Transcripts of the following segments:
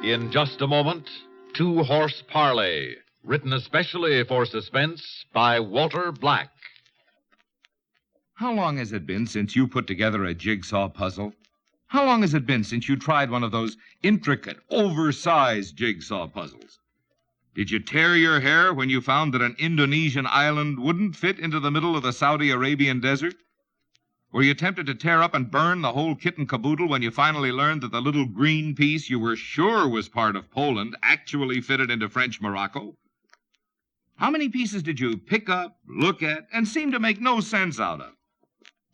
In just a moment, Two-Horse Parlay, written especially for Suspense by Walter Black. How long has it been since you put together a jigsaw puzzle? How long has it been since you tried one of those intricate, oversized jigsaw puzzles? Did you tear your hair when you found that an Indonesian island wouldn't fit into the middle of the Saudi Arabian desert? Were you tempted to tear up and burn the whole kit and caboodle when you finally learned that the little green piece you were sure was part of Poland actually fitted into French Morocco? How many pieces did you pick up, look at, and seem to make no sense out of?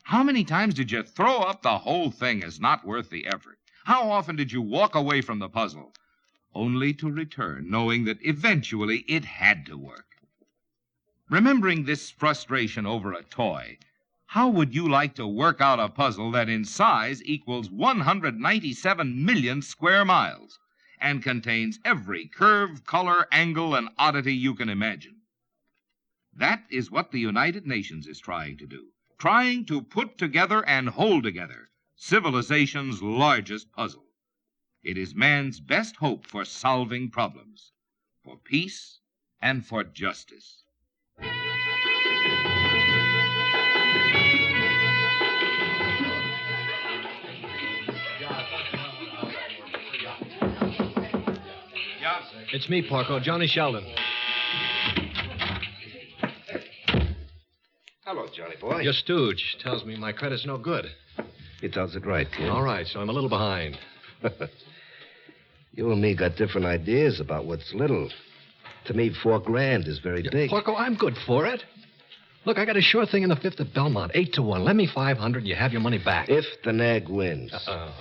How many times did you throw up the whole thing as not worth the effort? How often did you walk away from the puzzle, only to return knowing that eventually it had to work? Remembering this frustration over a toy, how would you like to work out a puzzle that in size equals 197 million square miles and contains every curve, color, angle, and oddity you can imagine? That is what the United Nations is trying to do. Trying to put together and hold together civilization's largest puzzle. It is man's best hope for solving problems, for peace, and for justice. It's me, Porco, Johnny Sheldon. Hello, Johnny boy. Your stooge tells me my credit's no good. He tells it right, kid. All right, so I'm a little behind. You and me got different ideas about what's little. To me, $4,000 is very big. Porco, I'm good for it. Look, I got a sure thing in the fifth at Belmont, 8-1. Lend me $500, you have your money back. If the nag wins.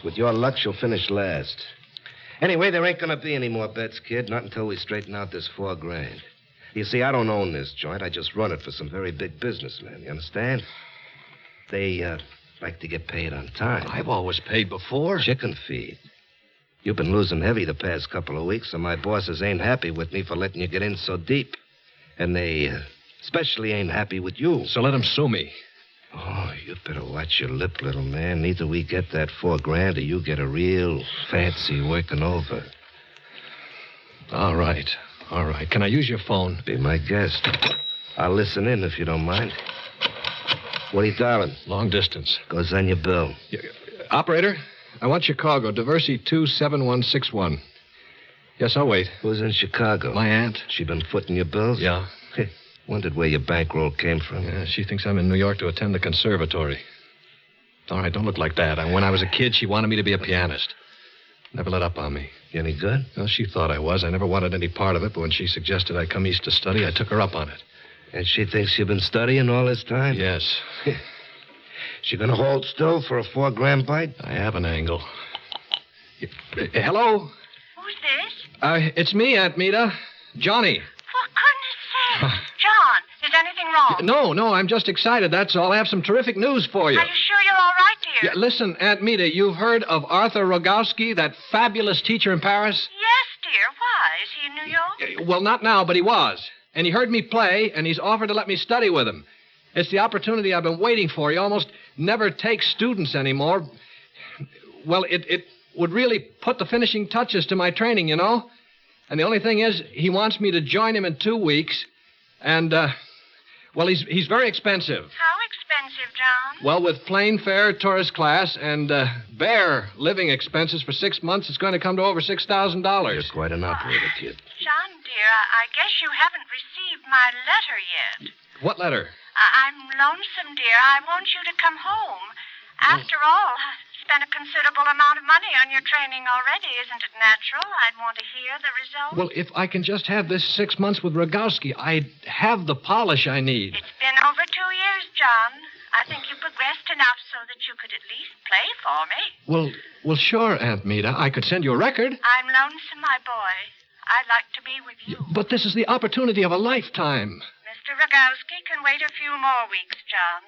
With your luck, she'll finish last. Anyway, there ain't gonna be any more bets, kid, not until we straighten out this $4,000. You see, I don't own this joint. I just run it for some very big businessmen. You understand? They like to get paid on time. I've always paid before. Chicken feed. You've been losing heavy the past couple of weeks, and my bosses ain't happy with me for letting you get in so deep. And they especially ain't happy with you. So let them sue me. Oh, you better watch your lip, little man. Either we get that $4,000 or you get a real fancy working over. All right. All right. Can I use your phone? Be my guest. I'll listen in if you don't mind. What are you dialing? Long distance. Goes on your bill. Operator, I want Chicago, Diversity 27161. Yes, I'll wait. Who's in Chicago? My aunt. She been footing your bills? Yeah. Wondered where your bankroll came from. Yeah, she thinks I'm in New York to attend the conservatory. All right, don't look like that. When I was a kid, she wanted me to be a pianist. Never let up on me. You any good? Well, she thought I was. I never wanted any part of it, but when she suggested I come east to study, I took her up on it. And she thinks you've been studying all this time? Yes. She gonna hold still for a $4,000 bite? I have an angle. Hello? Who's this? It's me, Aunt Mita. Johnny. For goodness sake. John, is anything wrong? No, I'm just excited, that's all. I have some terrific news for you. Are you sure you're all right, dear? Yeah, listen, Aunt Mita, you've heard of Arthur Rogowski, that fabulous teacher in Paris? Yes, dear. Why? Is he in New York? Well, not now, but he was. And he heard me play, and he's offered to let me study with him. It's the opportunity I've been waiting for. He almost never takes students anymore. Well, it would really put the finishing touches to my training, you know? And the only thing is, he wants me to join him in 2 weeks. And, well, he's very expensive. How expensive, John? Well, with plane fare, tourist class, and bare living expenses for 6 months, it's going to come to over $6,000. You're quite an operator, kid. John, dear, I guess you haven't received my letter yet. What letter? I'm lonesome, dear. I want you to come home. After all, I've spent a considerable amount of money on your training already. Isn't it natural? I'd want to hear the result. Well, if I can just have this 6 months with Rogowski, I'd have the polish I need. It's been over 2 years, John. I think you progressed enough so that you could at least play for me. Well, sure, Aunt Mita. I could send you a record. I'm lonesome, my boy. I'd like to be with you. But this is the opportunity of a lifetime. Mr. Rogowski can wait a few more weeks, John.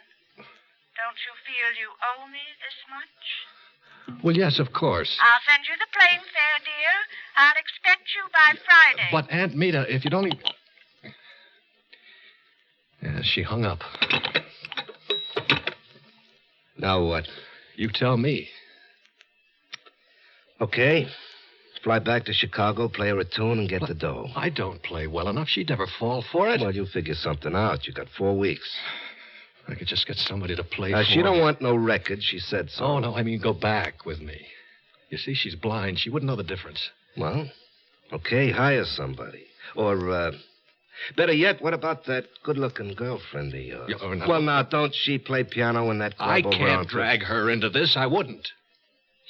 Don't you feel you owe me this much? Well, yes, of course. I'll send you the plane fare, dear. I'll expect you by Friday. But, Aunt Mita, if you'd only... Yeah, she hung up. Now what? You tell me. Okay. Fly back to Chicago, play her a tune, and get the dough. I don't play well enough. She'd never fall for it. Well, you figure something out. You got 4 weeks. I could just get somebody to play for She don't me. want no record. She said so. Oh, no, I mean go back with me. You see, she's blind. She wouldn't know the difference. Well, okay, hire somebody. Or, better yet, what about that good-looking girlfriend of yours? No. Well, now, don't she play piano in that club I over can't on drag her into this. I wouldn't.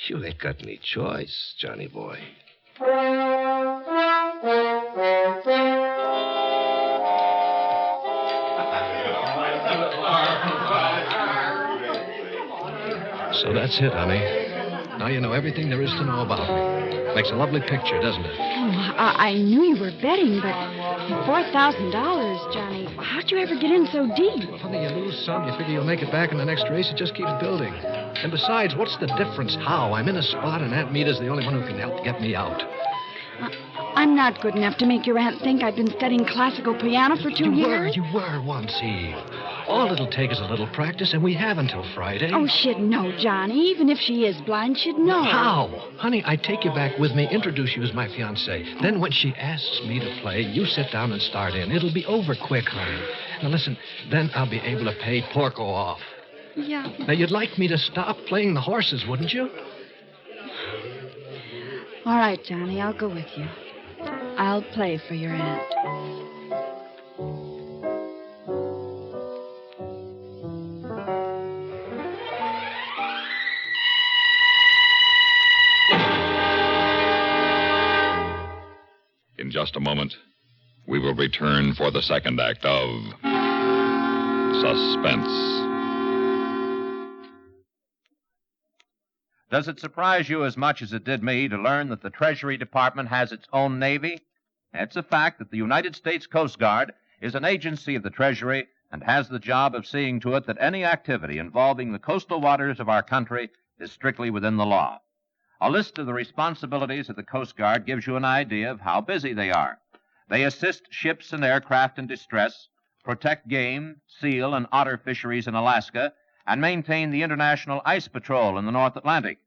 You ain't got any choice, Johnny boy. So that's it, honey. Now you know everything there is to know about me. Makes a lovely picture, doesn't it? Oh, I knew you were betting, but $4,000, Johnny. How'd you ever get in so deep? Honey, you lose some, you figure you'll make it back in the next race. It just keeps building. And besides, what's the difference how? I'm in a spot, and Aunt Meta's the only one who can help get me out. I'm not good enough to make your aunt think I've been studying classical piano for 2 years. You were once, Eve. All it'll take is a little practice, and we have until Friday. Oh, she'd know, Johnny. Even if she is blind, she'd know. How? Honey, I take you back with me, introduce you as my fiancée. Then when she asks me to play, you sit down and start in. It'll be over quick, honey. Now listen, then I'll be able to pay Porco off. Yeah. Now, you'd like me to stop playing the horses, wouldn't you? All right, Johnny, I'll go with you. I'll play for your aunt. In just a moment, we will return for the second act of Suspense. Does it surprise you as much as it did me to learn that the Treasury Department has its own Navy? It's a fact that the United States Coast Guard is an agency of the Treasury and has the job of seeing to it that any activity involving the coastal waters of our country is strictly within the law. A list of the responsibilities of the Coast Guard gives you an idea of how busy they are. They assist ships and aircraft in distress, protect game, seal, and otter fisheries in Alaska, and maintain the International Ice Patrol in the North Atlantic.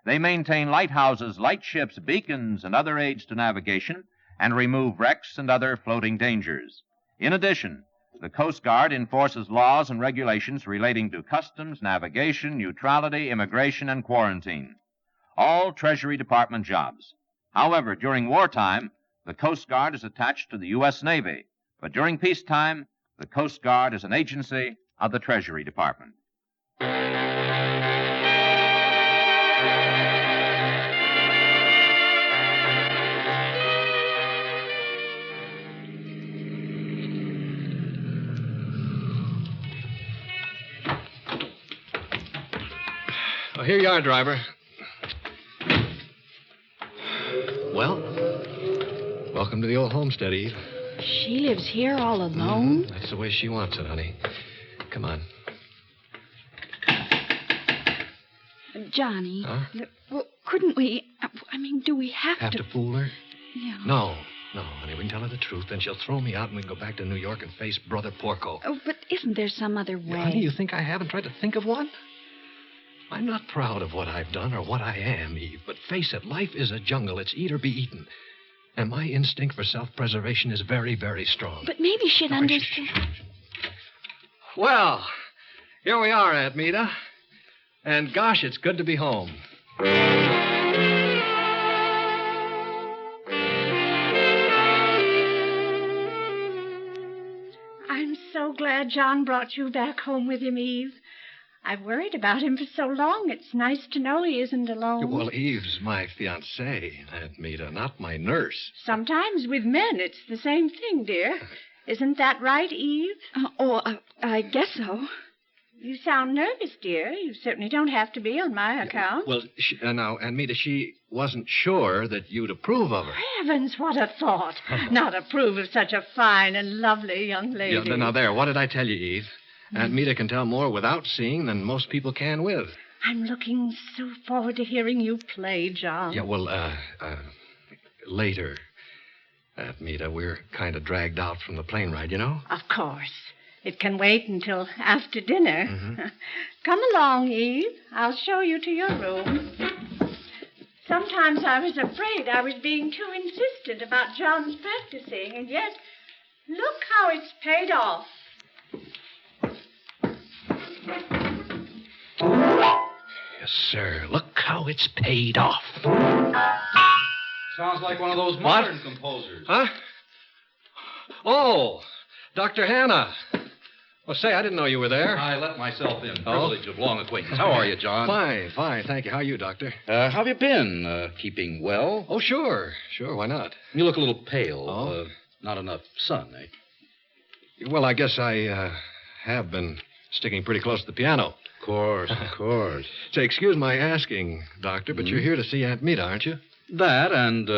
They maintain lighthouses, lightships, beacons, and other aids to navigation, and remove wrecks and other floating dangers. In addition, the Coast Guard enforces laws and regulations relating to customs, navigation, neutrality, immigration, and quarantine. All Treasury Department jobs. However, during wartime, the Coast Guard is attached to the U.S. Navy, but during peacetime, the Coast Guard is an agency of the Treasury Department. Oh, here you are, driver. Well, welcome to the old homestead, Eve. She lives here all alone? That's the way she wants it, honey. Come on. Johnny, Huh? well, couldn't we... do we have to fool her? Yeah. No, honey. We can tell her the truth, then she'll throw me out and we can go back to New York and face Brother Porco. Oh, but isn't there some other way? Honey, you think I haven't tried to think of one? I'm not proud of what I've done or what I am, Eve, but face it, life is a jungle. It's eat or be eaten. And my instinct for self-preservation is very, very strong. But maybe she'd understand. Well, here we are, Aunt Meta. And gosh, it's good to be home. I'm so glad John brought you back home with him, Eve. I've worried about him for so long. It's nice to know he isn't alone. Well, Eve's my fiancée, Aunt Meta, not my nurse. Sometimes with men, it's the same thing, dear. Isn't that right, Eve? I guess so. You sound nervous, dear. You certainly don't have to be on my account. Well, now, Aunt Meta, she wasn't sure that you'd approve of her. Heavens, what a thought. Not approve of such a fine and lovely young lady. Yeah, now, there, what did I tell you, Eve? Aunt Meta can tell more without seeing than most people can with. I'm looking so forward to hearing you play, John. Yeah, well, later, Aunt Meta, we're kind of dragged out from the plane ride, you know? Of course. It can wait until after dinner. Mm-hmm. Come along, Eve. I'll show you to your room. Sometimes I was afraid I was being too insistent about John's practicing, and yet, look how it's paid off. Yes, sir. Look how it's paid off. Sounds like one of those modern composers. Huh? Oh, Dr. Hanna. Well, say, I didn't know you were there. I let myself in. Oh? Privilege of long acquaintance. How are you, John? Fine, thank you. How are you, Doctor? How have you been? Keeping well? Oh, sure, why not? You look a little pale. Oh? Not enough sun, eh? Well, I guess I have been sticking pretty close to the piano. Of course. Say, excuse my asking, Doctor, but you're here to see Aunt Mita, aren't you? That, and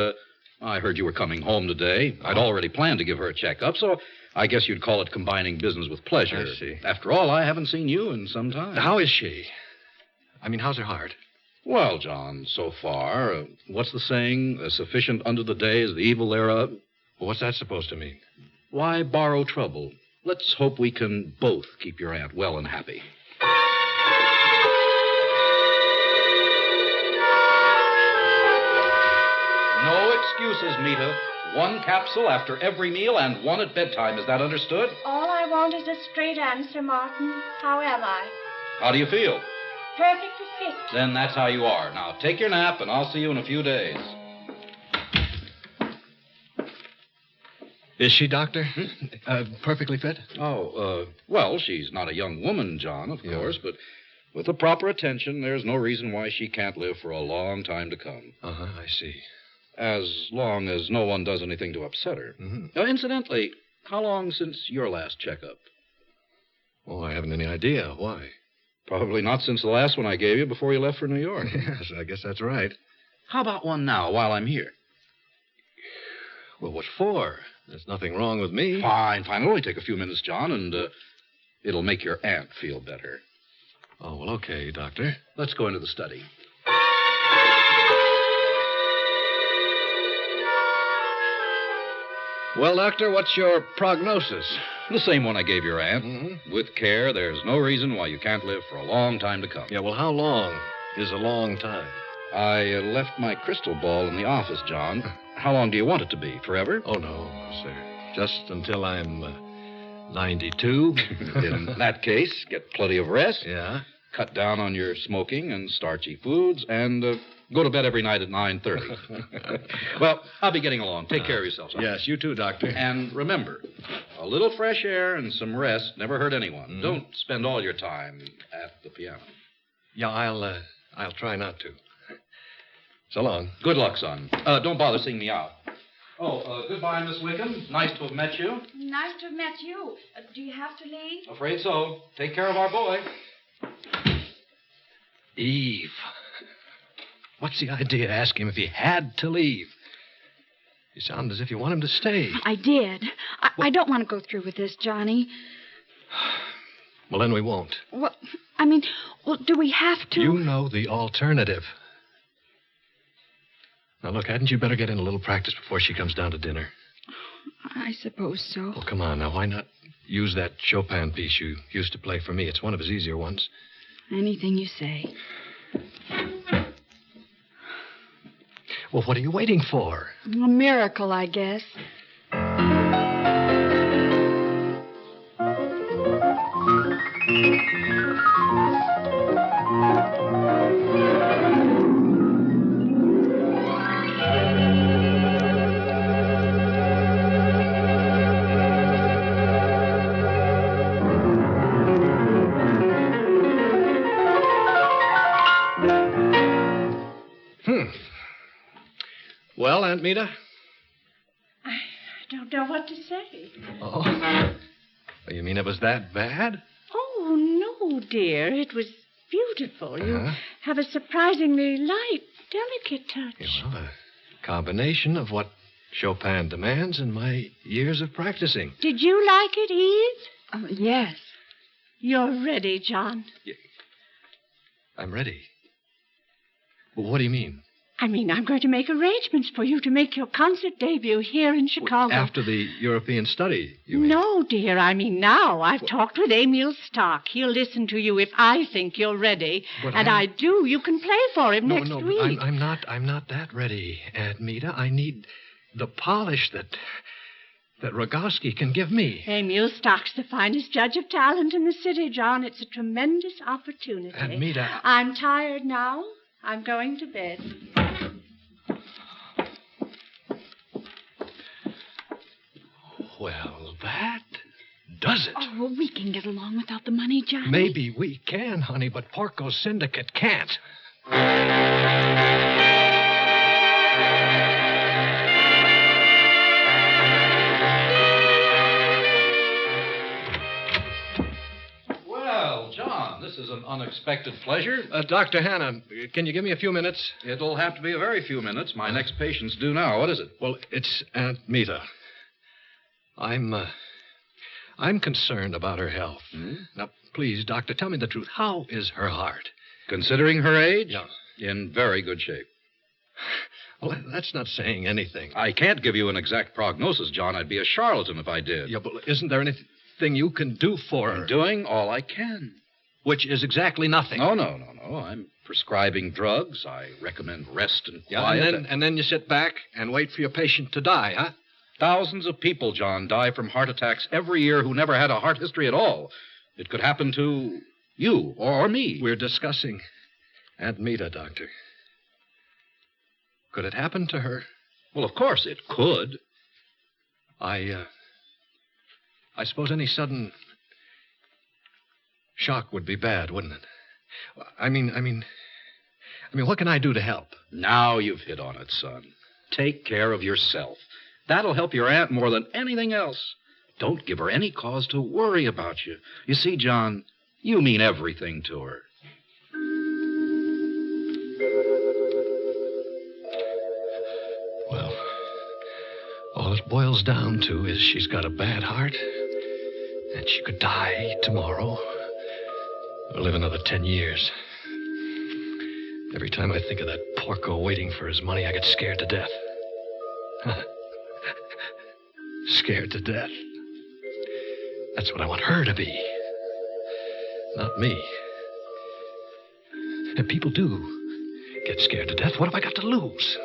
I heard you were coming home today. I'd already planned to give her a checkup, so I guess you'd call it combining business with pleasure. I see. After all, I haven't seen you in some time. How is she? I mean, how's her heart? Well, John, so far, what's the saying? Sufficient unto the day is the evil thereof. Well, what's that supposed to mean? Why borrow trouble? Let's hope we can both keep your aunt well and happy. No excuses, Mita. One capsule after every meal and one at bedtime. Is that understood? All I want is a straight answer, Martin. How am I? How do you feel? Perfectly fit. Then that's how you are. Now, take your nap, and I'll see you in a few days. Is she, Doctor? Perfectly fit? Well, she's not a young woman, John, of course, but with the proper attention, there's no reason why she can't live for a long time to come. Uh-huh, I see. As long as no one does anything to upset her. Mm-hmm. Now, incidentally, how long since your last checkup? Oh, I haven't any idea. Why? Probably not since the last one I gave you before you left for New York. Yes, I guess that's right. How about one now while I'm here? Well, what for? There's nothing wrong with me. Fine. It'll only take a few minutes, John, and it'll make your aunt feel better. Oh, well, okay, Doctor. Let's go into the study. Well, Doctor, what's your prognosis? The same one I gave your aunt. Mm-hmm. With care, there's no reason why you can't live for a long time to come. Yeah, well, how long is a long time? I left my crystal ball in the office, John. How long do you want it to be? Forever? Oh, no, sir. Just until I'm 92. In that case, get plenty of rest. Yeah? Cut down on your smoking and starchy foods, and go to bed every night at 9:30. Well, I'll be getting along. Take care of yourself, son. Yes, you too, Doctor. And remember, a little fresh air and some rest never hurt anyone. Mm-hmm. Don't spend all your time at the piano. Yeah, I'll try not to. So long. Good luck, son. Don't bother seeing me out. Goodbye, Miss Wickham. Nice to have met you. Nice to have met you. Do you have to leave? Afraid so. Take care of our boy. Eve. What's the idea? Ask him if he had to leave. You sound as if you want him to stay. I did. I don't want to go through with this, Johnny. Well, then we won't. Well, do we have to? You know the alternative. Now, look, hadn't you better get in a little practice before she comes down to dinner? I suppose so. Well, come on now. Why not use that Chopin piece you used to play for me? It's one of his easier ones. Anything you say. Well, what are you waiting for? A miracle, I guess. Well, Aunt Mita? I don't know what to say. Oh. You mean it was that bad? Oh, no, dear. It was beautiful. You Uh-huh. have a surprisingly light, delicate touch. Yeah, well, a combination of what Chopin demands and my years of practicing. Did you like it, Eve? Yes. You're ready, John. I'm ready. Well, what do you mean? I mean, I'm going to make arrangements for you to make your concert debut here in Chicago. After the European study, you mean? No, dear, I mean now. I've talked with Emil Stock. He'll listen to you if I think you're ready. But and I do. You can play for him next week. I'm not that ready, Aunt Meta. I need the polish that Rogowski can give me. Emil Stock's the finest judge of talent in the city, John. It's a tremendous opportunity. Aunt Meta... I'm tired now. I'm going to bed. Well, that does it. Oh, we can get along without the money, Johnny. Maybe we can, honey, but Porco's syndicate can't. Well, John, this is an unexpected pleasure. Dr. Hanna, can you give me a few minutes? It'll have to be a very few minutes. My next patient's due now. What is it? Well, it's Aunt Meta. I'm concerned about her health. Now, please, doctor, tell me the truth. How is her heart? Considering her age? Yeah. In very good shape. Well, that's not saying anything. I can't give you an exact prognosis, John. I'd be a charlatan if I did. Yeah, but isn't there anything you can do for her? I'm doing all I can. Which is exactly nothing. No. I'm prescribing drugs. I recommend rest and quiet. And then you sit back and wait for your patient to die, huh? Thousands of people, John, die from heart attacks every year who never had a heart history at all. It could happen to you or me. We're discussing Aunt Meta, Doctor. Could it happen to her? Well, of course it could. I suppose any sudden shock would be bad, wouldn't it? I mean, what can I do to help? Now you've hit on it, son. Take care of yourself. That'll help your aunt more than anything else. Don't give her any cause to worry about you. You see, John, you mean everything to her. Well, all it boils down to is she's got a bad heart, and she could die tomorrow or live another 10 years. Every time I think of that Porco waiting for his money, I get scared to death. Scared to death. That's what I want her to be. Not me. And people do get scared to death. What have I got to lose?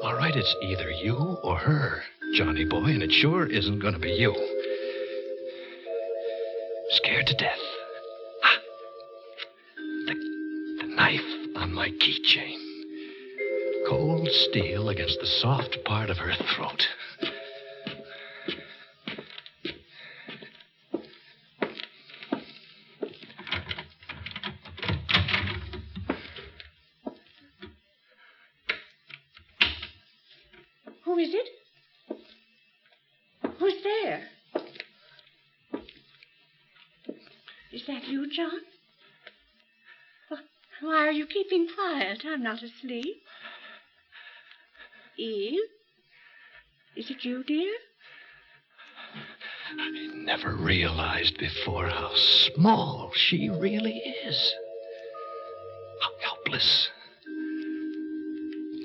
All right, it's either you or her, Johnny boy, and it sure isn't going to be you. Scared to death. The knife on my keychain. Cold steel against the soft part of her throat. Who is it? Who's there? Is that you, John? Why are you keeping quiet? I'm not asleep. Eve? Is it you, dear? I never realized before how small she really is. How helpless.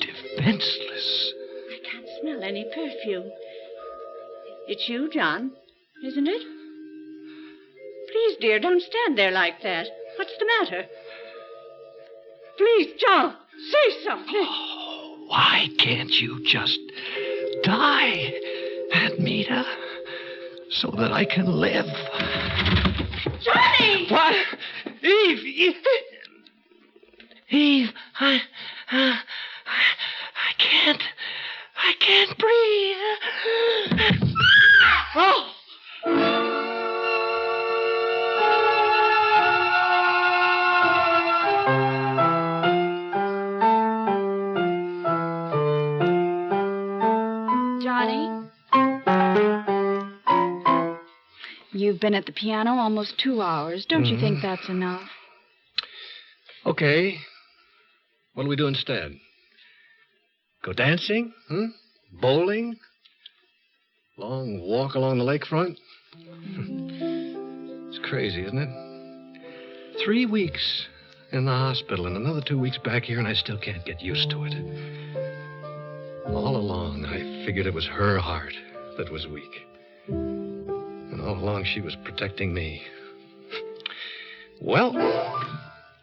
Defenseless. I can't smell any perfume. It's you, John, isn't it? Please, dear, don't stand there like that. What's the matter? Please, John, say something. Oh, why can't you just die, Aunt Meta, so that I can live? Johnny! What? Eve! Eve, I can't breathe. Oh! You've been at the piano almost 2 hours. Don't you think that's enough? Okay. What do we do instead? Go dancing? Bowling? Long walk along the lakefront? It's crazy, isn't it? 3 weeks in the hospital and another 2 weeks back here, and I still can't get used to it. All along, I figured it was her heart that was weak. And all along, she was protecting me. Well,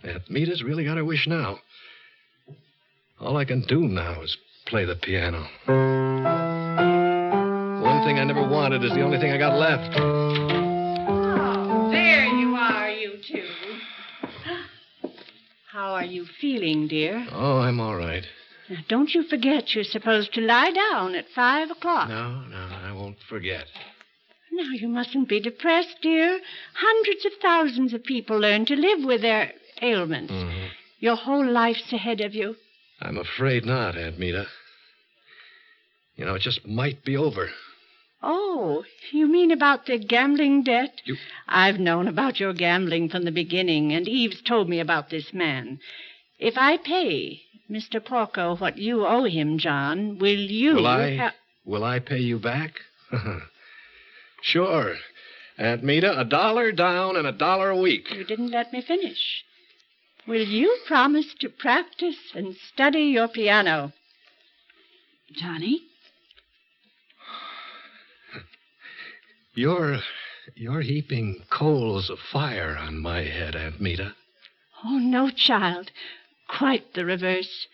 Aunt Meta's really got her wish now. All I can do now is play the piano. One thing I never wanted is the only thing I got left. Oh, there you are, you two. How are you feeling, dear? Oh, I'm all right. Now, don't you forget you're supposed to lie down at 5 o'clock. No, I won't forget. Now, you mustn't be depressed, dear. Hundreds of thousands of people learn to live with their ailments. Mm-hmm. Your whole life's ahead of you. I'm afraid not, Aunt Meta. You know, it just might be over. Oh, you mean about the gambling debt? You- I've known about your gambling from the beginning, and Eve's told me about this man. If I pay Mr. Porco what you owe him, John, will you... Will I pay you back? Sure. Aunt Meta, $1 down and $1 a week. You didn't let me finish. Will you promise to practice and study your piano? Johnny? You're heaping coals of fire on my head, Aunt Meta. Oh, no, child. Quite the reverse.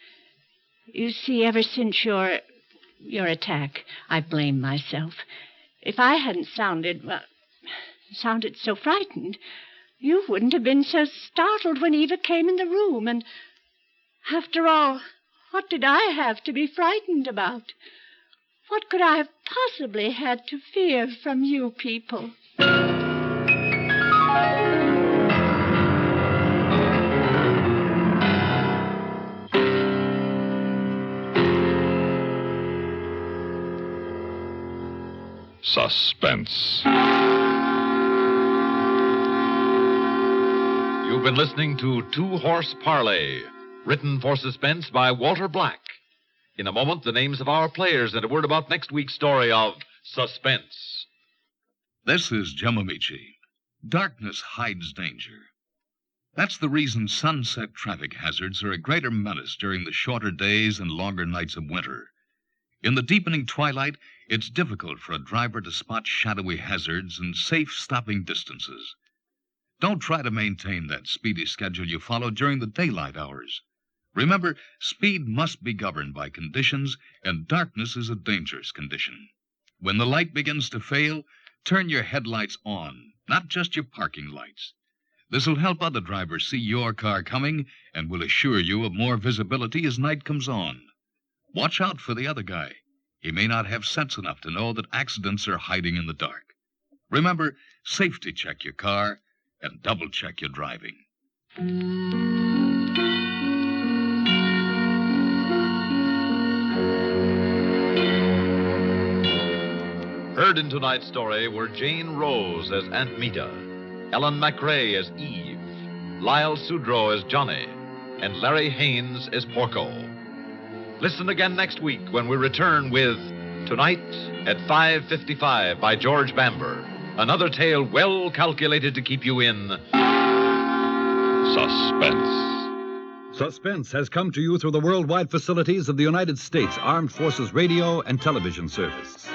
You see, ever since your attack, I blame myself. If I hadn't sounded so frightened, you wouldn't have been so startled when Eva came in the room. And after all, what did I have to be frightened about? What could I have possibly had to fear from you people? Suspense. You've been listening to Two Horse Parlay, written for Suspense by Walter Black. In a moment, the names of our players and a word about next week's story of Suspense. This is Jim Amici. Darkness hides danger. That's the reason sunset traffic hazards are a greater menace during the shorter days and longer nights of winter. In the deepening twilight, it's difficult for a driver to spot shadowy hazards and safe stopping distances. Don't try to maintain that speedy schedule you follow during the daylight hours. Remember, speed must be governed by conditions, and darkness is a dangerous condition. When the light begins to fail, turn your headlights on, not just your parking lights. This will help other drivers see your car coming and will assure you of more visibility as night comes on. Watch out for the other guy. He may not have sense enough to know that accidents are hiding in the dark. Remember, safety check your car and double check your driving. Heard in tonight's story were Jane Rose as Aunt Meta, Ellen McRae as Eve, Lyle Sudrow as Johnny, and Larry Haynes as Porco. Listen again next week when we return with Tonight at 5:55 by George Bamber. Another tale well calculated to keep you in suspense. Suspense has come to you through the worldwide facilities of the United States Armed Forces Radio and Television Service.